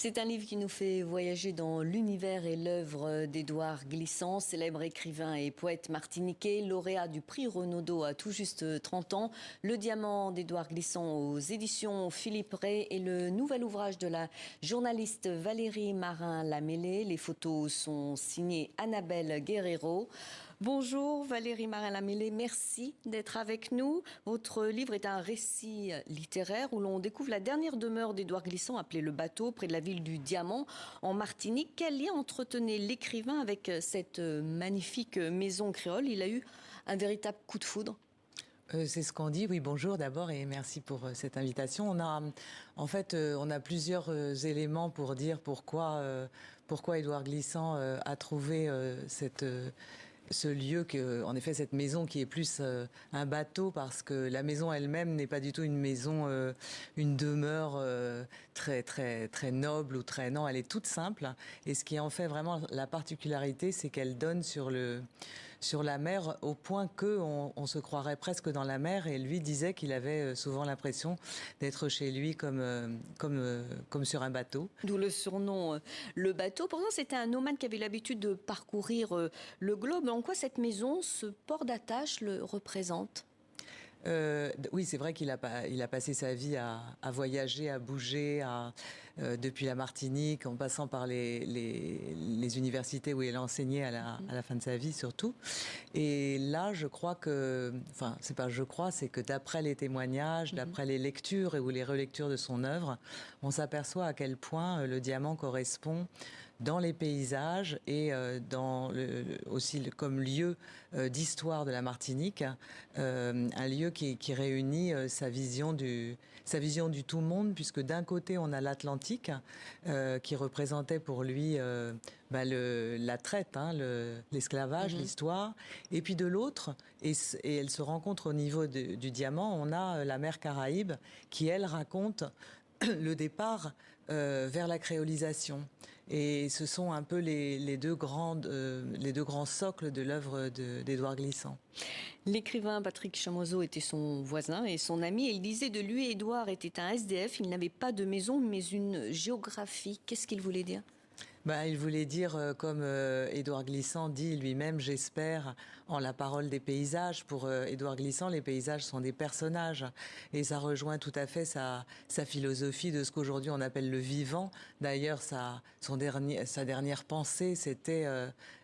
C'est un livre qui nous fait voyager dans l'univers et l'œuvre d'Édouard Glissant, célèbre écrivain et poète martiniquais, lauréat du prix Renaudot à tout juste 30 ans. Le diamant d'Édouard Glissant aux éditions Philippe Ray et le nouvel ouvrage de la journaliste Valérie Marin-Lamellé. Les photos sont signées Annabelle Guerrero. Bonjour Valérie Marin-Lamellé, merci d'être avec nous. Votre livre est un récit littéraire où l'on découvre la dernière demeure d'Édouard Glissant, appelée Le Bateau, près de la ville du Diamant, en Martinique. Quel lien entretenait l'écrivain avec cette magnifique maison créole? Il a eu un véritable coup de foudre. C'est ce qu'on dit. Oui, bonjour d'abord et merci pour cette invitation. On a plusieurs éléments pour dire pourquoi Édouard Glissant a trouvé ce lieu, en effet, cette maison qui est plus un bateau, parce que la maison elle-même n'est pas du tout une maison, une demeure très très très noble ou très, non, elle est toute simple. Et ce qui en fait vraiment la particularité, c'est qu'elle donne sur la mer, au point que on se croirait presque dans la mer. Et lui disait qu'il avait souvent l'impression d'être chez lui comme sur un bateau. D'où le surnom Le Bateau. Pourtant, c'était un nomade qui avait l'habitude de parcourir le globe. En quoi cette maison, ce port d'attache, le représente ? Oui, c'est vrai il a passé sa vie à voyager, à bouger, depuis la Martinique, en passant par les universités où il a enseigné à la fin de sa vie surtout. Et là, c'est que d'après les témoignages, d'après les lectures ou les relectures de son œuvre, on s'aperçoit à quel point le diamant correspond dans les paysages et aussi comme lieu d'histoire de la Martinique, un lieu qui réunit sa vision du tout monde, puisque d'un côté on a l'Atlantique qui représentait pour lui la traite, l'esclavage, l'histoire, et puis de l'autre, et elle se rencontre au niveau du diamant, on a la mer Caraïbe qui, elle, raconte le départ vers la créolisation. Et ce sont un peu les deux grands socles de l'œuvre d'Édouard Glissant. L'écrivain Patrick Chamoiseau était son voisin et son ami. Et il disait de lui, Édouard était un SDF, il n'avait pas de maison, mais une géographie. Qu'est-ce qu'il voulait dire ? Il voulait dire, comme Édouard Glissant dit lui-même, j'espère, en la parole des paysages. Pour Édouard Glissant, les paysages sont des personnages. Et ça rejoint tout à fait sa philosophie de ce qu'aujourd'hui on appelle le vivant. D'ailleurs, sa dernière pensée, c'était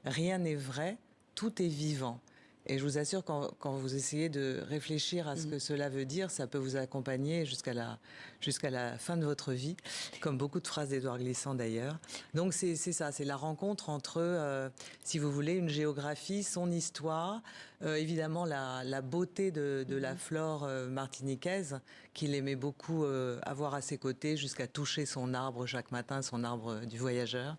rien n'est vrai, tout est vivant. Et je vous assure, quand vous essayez de réfléchir à ce que cela veut dire, ça peut vous accompagner jusqu'à la fin de votre vie, comme beaucoup de phrases d'Édouard Glissant d'ailleurs. Donc c'est ça, c'est la rencontre entre, si vous voulez, une géographie, son histoire, évidemment la beauté de la flore martiniquaise, qu'il aimait beaucoup avoir à ses côtés, jusqu'à toucher son arbre chaque matin, son arbre du voyageur.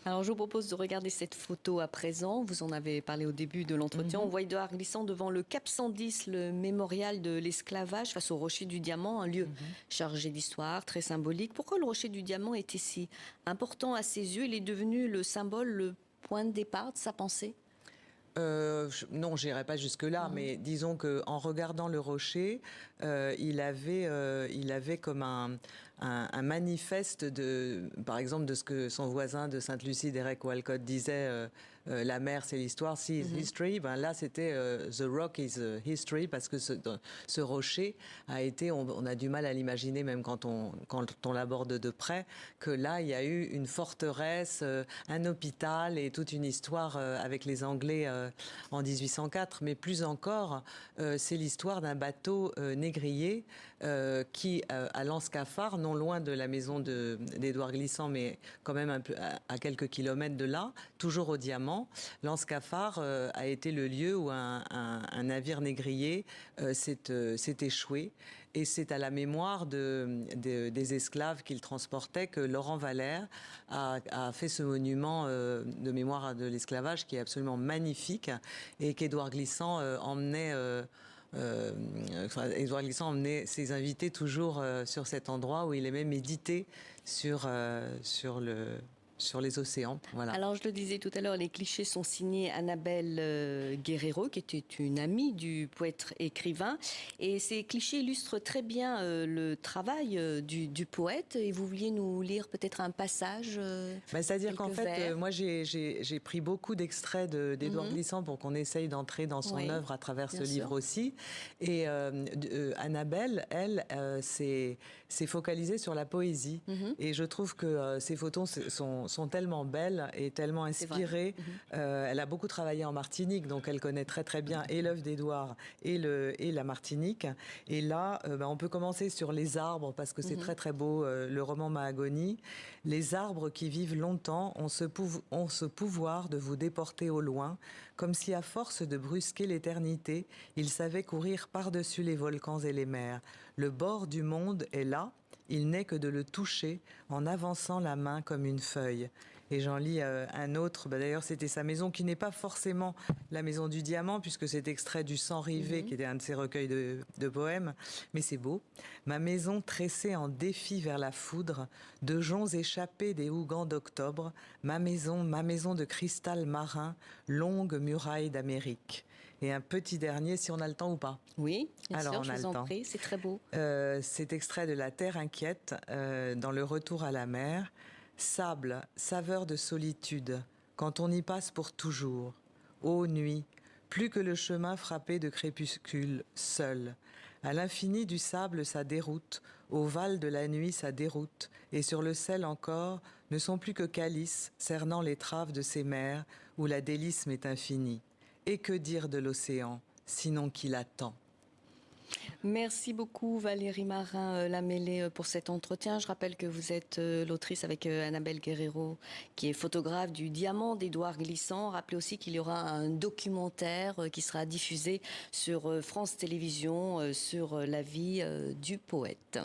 Alors, je vous propose de regarder cette photo à présent. Vous en avez parlé au début de l'entretien. On voit Édouard Glissant devant le Cap 110, le mémorial de l'esclavage, face au Rocher du Diamant, un lieu chargé d'histoire, très symbolique. Pourquoi le Rocher du Diamant était si important à ses yeux? Il est devenu le symbole, le point de départ de sa pensée? Non, j'irai pas jusque-là, mais disons que en regardant le rocher, il avait comme un manifeste par exemple, de ce que son voisin de Sainte-Lucie, Derek Walcott, disait, la mer c'est l'histoire, sea is history. Là, c'était the rock is history, parce que ce rocher a été, on a du mal à l'imaginer, même quand on l'aborde de près, que là, il y a eu une forteresse, un hôpital et toute une histoire avec les Anglais en 1804, mais plus encore, c'est l'histoire d'un bateau négrier qui, à l'Anse-Cafard, non loin de la maison d'Édouard Glissant, mais quand même un peu à quelques kilomètres de là, toujours au Diamant, l'Anse-Cafard a été le lieu où un navire négrier s'est échoué. Et c'est à la mémoire des esclaves qu'il transportait que Laurent Valère a fait ce monument de mémoire de l'esclavage qui est absolument magnifique, et qu'Édouard Glissant emmenait ses invités toujours sur cet endroit où il aimait méditer sur sur les océans. Voilà. Alors, je le disais tout à l'heure, les clichés sont signés Annabelle Guerrero, qui était une amie du poète écrivain. Et ces clichés illustrent très bien le travail du poète. Et vous vouliez nous lire peut-être un passage C'est-à-dire qu'en fait, vers. moi, j'ai pris beaucoup d'extraits d'Édouard Glissant pour qu'on essaye d'entrer dans son Oui, œuvre à travers ce bien livre sûr. aussi. Et Annabelle, elle, s'est focalisée sur la poésie. Et je trouve que ses photos sont tellement belles et tellement C'est vrai. inspirées. Elle a beaucoup travaillé en Martinique, donc elle connaît très très bien et l'œuvre d'Édouard et la Martinique. Et là, on peut commencer sur les arbres parce que c'est très très beau, le roman Mahagonie. Les arbres qui vivent longtemps ont ce pouvoir de vous déporter au loin, comme si à force de brusquer l'éternité, ils savaient courir par-dessus les volcans et les mers. Le bord du monde est là, il n'est que de le toucher en avançant la main comme une feuille. Et j'en lis un autre, d'ailleurs c'était sa maison, qui n'est pas forcément la maison du diamant, puisque c'est extrait du Sang rivé, qui était un de ses recueils de poèmes, mais c'est beau. Ma maison tressée en défi vers la foudre, de joncs échappés des hougans d'octobre, ma maison de cristal marin, longue muraille d'Amérique. Et un petit dernier, si on a le temps ou pas. Oui, bien Alors, sûr, on je a vous le en temps. prie, c'est très beau. C'est extrait de La Terre inquiète, dans Le Retour à la mer. Sable, saveur de solitude, quand on y passe pour toujours. Ô nuit, plus que le chemin frappé de crépuscule, seul. À l'infini du sable sa déroute, au val de la nuit sa déroute, et sur le sel encore, ne sont plus que calices cernant les traves de ces mers où la délice m'est infinie. Et que dire de l'océan, sinon qu'il attend? Merci beaucoup Valérie Marin-Lamellé pour cet entretien. Je rappelle que vous êtes l'autrice avec Annabelle Guerrero, qui est photographe du Diamant d'Édouard Glissant. Rappelez aussi qu'il y aura un documentaire qui sera diffusé sur France Télévisions sur la vie du poète.